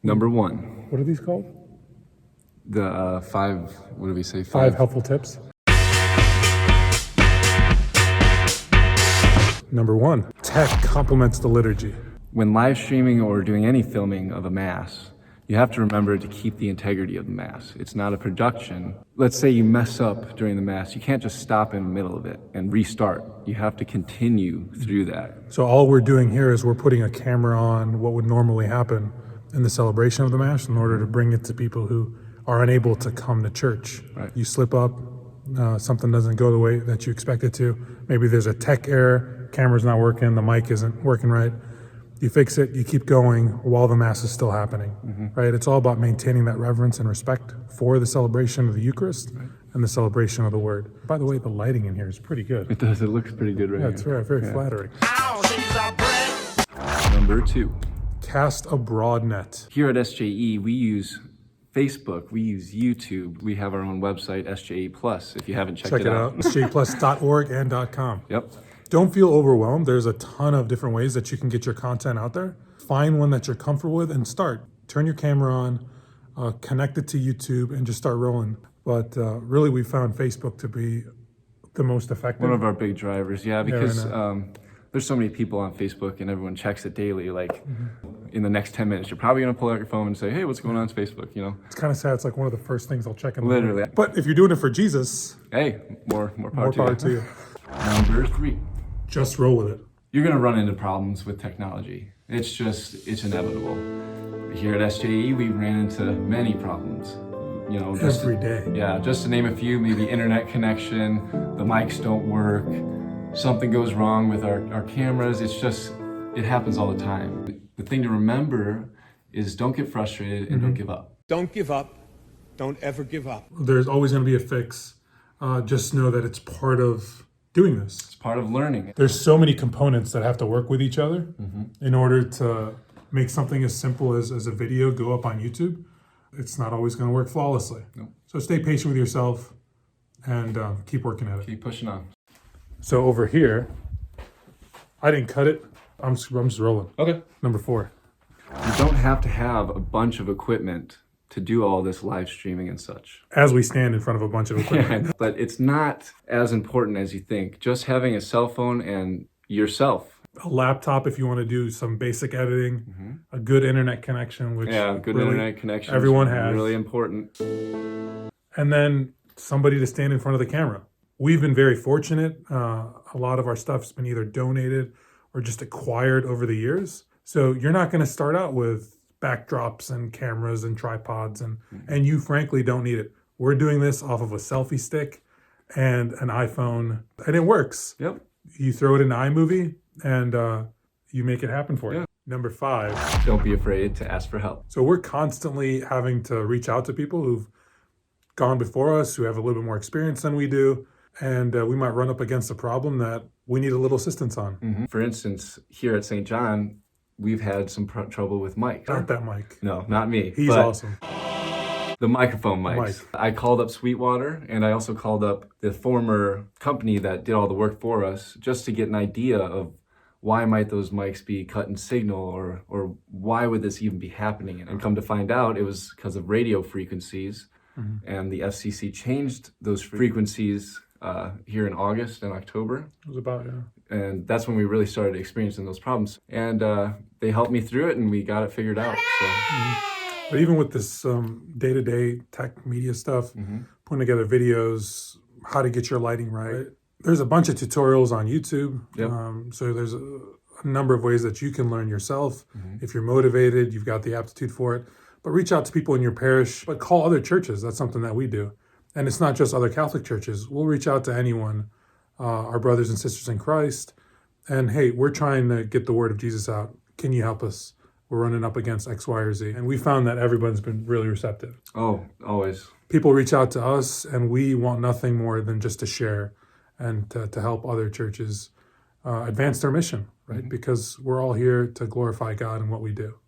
Number one. What are these called? The five, what do we say? Five helpful tips. Number one, tech complements the liturgy. When live streaming or doing any filming of a Mass, you have to remember to keep the integrity of the Mass. It's not a production. Let's say you mess up during the Mass. You can't just stop in the middle of it and restart. You have to continue through that. So all we're doing here is we're putting a camera on what would normally happen in the celebration of the Mass in order to bring it to people who are unable to come to church. Right. You slip up, something doesn't go the way that you expect it to. Maybe there's a tech error, camera's not working, the mic isn't working right. You fix it, you keep going while the Mass is still happening, right? It's all about maintaining that reverence and respect for the celebration of the Eucharist and the celebration of the Word. By the way, the lighting in here is pretty good. It does, it looks pretty good right Yeah, here. it's very flattering. Number two. Cast a broad net. Here at SJE, we use Facebook, we use YouTube, we have our own website, SJE Plus, if you haven't checked Check it out. sjeplus.org and .com. Yep. Don't feel overwhelmed. There's a ton of different ways that you can get your content out there. Find one that you're comfortable with and start. Turn your camera on, connect it to YouTube, and just start rolling. But really, we found Facebook to be the most effective. One of our big drivers, yeah, because right there's so many people on Facebook and everyone checks it daily. Like in the next 10 minutes, you're probably gonna pull out your phone and say, hey, what's going on Facebook, you know? It's kind of sad. It's like one of the first things I'll check in. Literally. But if you're doing it for Jesus, Hey, more more power to you. Number three. Just roll with it. You're gonna run into problems with technology. It's inevitable. Here at SJE, we ran into many problems. You know, Every day. Yeah, just to name a few, maybe internet connection, the mics don't work, something goes wrong with our cameras. It happens all the time. The thing to remember is don't get frustrated and don't give up. Don't give up. Don't ever give up. There's always going to be a fix. Just know that it's part of doing this. It's part of learning. There's so many components that have to work with each other in order to make something as simple as a video go up on YouTube. It's not always going to work flawlessly. No. So stay patient with yourself and keep working at it. Keep pushing on. So over here, I didn't cut it. I'm just rolling. Okay. Number 4. You don't have to have a bunch of equipment to do all this live streaming and such. As we stand in front of a bunch of equipment. But it's not as important as you think. Just having a cell phone and yourself. A laptop if you want to do some basic editing, a good internet connection, which Good really internet connection. everyone has. Really important. And then somebody to stand in front of the camera. We've been very fortunate. A lot of our stuff's been either donated or just acquired over the years. So you're not going to start out with backdrops and cameras and tripods, and you frankly don't need it. We're doing this off of a selfie stick and an iPhone, and it works. Yep. You throw it in iMovie and you make it happen for you. Number 5. Don't be afraid to ask for help. So we're constantly having to reach out to people who've gone before us, who have a little bit more experience than we do, and we might run up against a problem that we need a little assistance on. For instance, here at St. John, we've had some trouble with mics. Not that mic. No, not me. He's but awesome. The microphone mics. I called up Sweetwater, and I also called up the former company that did all the work for us just to get an idea of why might those mics be cutting signal, or why would this even be happening? And come to find out, it was because of radio frequencies, and the FCC changed those frequencies here in August and October. It was about, And that's when we really started experiencing those problems. And they helped me through it, and we got it figured out. So. But even with this day-to-day tech media stuff, putting together videos, how to get your lighting right. There's a bunch of tutorials on YouTube. Yep. So there's a number of ways that you can learn yourself. If you're motivated, you've got the aptitude for it. But reach out to people in your parish, but call other churches. That's something that we do. And it's not just other Catholic churches. We'll reach out to anyone, our brothers and sisters in Christ. And hey, we're trying to get the word of Jesus out. Can you help us? We're running up against X, Y, or Z. And we found that everyone's been really receptive. Oh, always. People reach out to us, and we want nothing more than just to share and to help other churches advance their mission, right? Because we're all here to glorify God in what we do.